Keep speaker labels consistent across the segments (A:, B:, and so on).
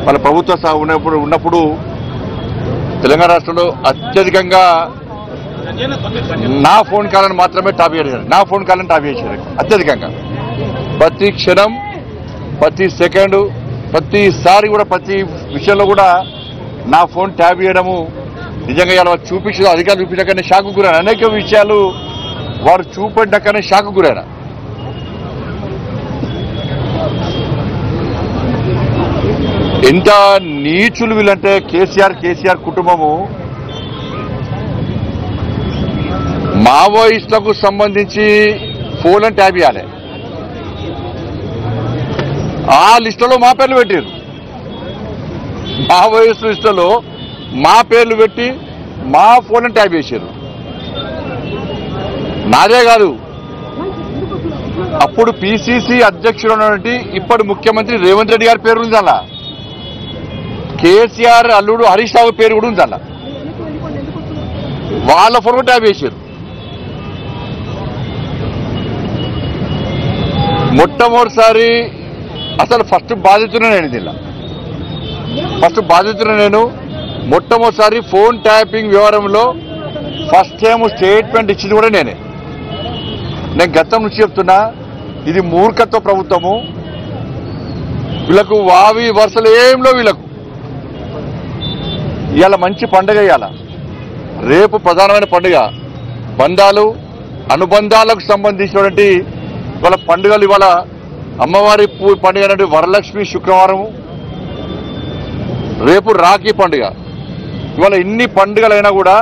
A: వాళ్ళ ప్రభుత్వ ఉన్నప్పుడు తెలంగాణ రాష్ట్రంలో అత్యధికంగా నా ఫోన్ కాలను మాత్రమే టాప్ చేశారు. నా ఫోన్ కాలను టాప్ చేశారు అత్యధికంగా. ప్రతి క్షణం, ప్రతి సెకండు, ప్రతిసారి కూడా ప్రతి విషయంలో కూడా నా ఫోన్ ట్యాప్ చేయడము నిజంగా ఇలా చూపించడం అధికారులు చూపించకనే షాకు గురైన అనేక విషయాలు వారు చూపడ్డాకనే షాకు గురైన. ఎంత నీచులు వీళ్ళంటే కేసీఆర్ కుటుంబము మావోయిస్టులకు సంబంధించి ఫోన్లను ట్యాప్ చేయాలి. ఆ లిస్టులో మా పేర్లు పెట్టారు. మావోయిస్టు లిస్టులో మా పేర్లు పెట్టి మా ఫోన్లను ట్యాప్ చేశారు. నాదే కాదు, అప్పుడు పిసిసి అధ్యక్షుడు ఉన్నటువంటి ఇప్పటి ముఖ్యమంత్రి రేవంత్ రెడ్డి గారి పేరు ఉంది అలా. కేసీఆర్ అల్లుడు హరీష్ రావు పేరు కూడా ఉంది అలా. వాళ్ళ ఫోన్ కూడా ట్యాప్ చేశారు. మొట్టమొదటిసారి అసలు ఫస్ట్ బాధితున్నా నేను దీనిలో. నేను మొట్టమొదటిసారి ఫోన్ ట్యాపింగ్ వ్యవహారంలో ఫస్ట్ టైం స్టేట్మెంట్ ఇచ్చింది కూడా నేనే. నేను గతం నుంచి చెప్తున్నా, ఇది మూర్ఖత్వ ప్రభుత్వము. వీళ్ళకు వావి వరుసలు ఏంలో వీళ్ళకు. ఇవాళ మంచి పండుగ, ఇవాళ రేపు ప్రధానమైన పండుగ. బంధాలు అనుబంధాలకు సంబంధించినటువంటి ఇవాళ పండుగలు. ఇవాళ అమ్మవారి పండుగ అంటే వరలక్ష్మి శుక్రవారం, రేపు రాఖీ పండుగ. ఇవాళ ఇన్ని పండుగలైనా కూడా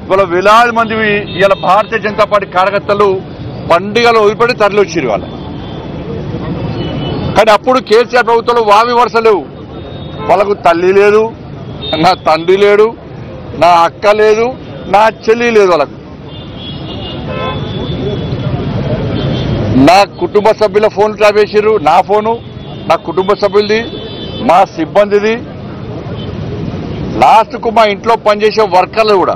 A: ఇవాళ వేలాది మంది ఇవాళ భారతీయ జనతా పార్టీ కార్యకర్తలు పండుగలు వదిలిపెట్టి తరలి వచ్చారు ఇవాళ. కానీ అప్పుడు కేసీఆర్ ప్రభుత్వంలో వావి వరుస లేవు. వాళ్ళకు తల్లి లేదు, నా తండ్రి లేడు, నా అక్క లేదు, నా చెల్లి లేదు. వాళ్ళకు నా కుటుంబ సభ్యుల ఫోన్ ట్యాప్ చేసారు. నా ఫోను, నా కుటుంబ సభ్యులది, మా సిబ్బందిది, లాస్ట్కు మా ఇంట్లో పనిచేసే వర్కర్లు కూడా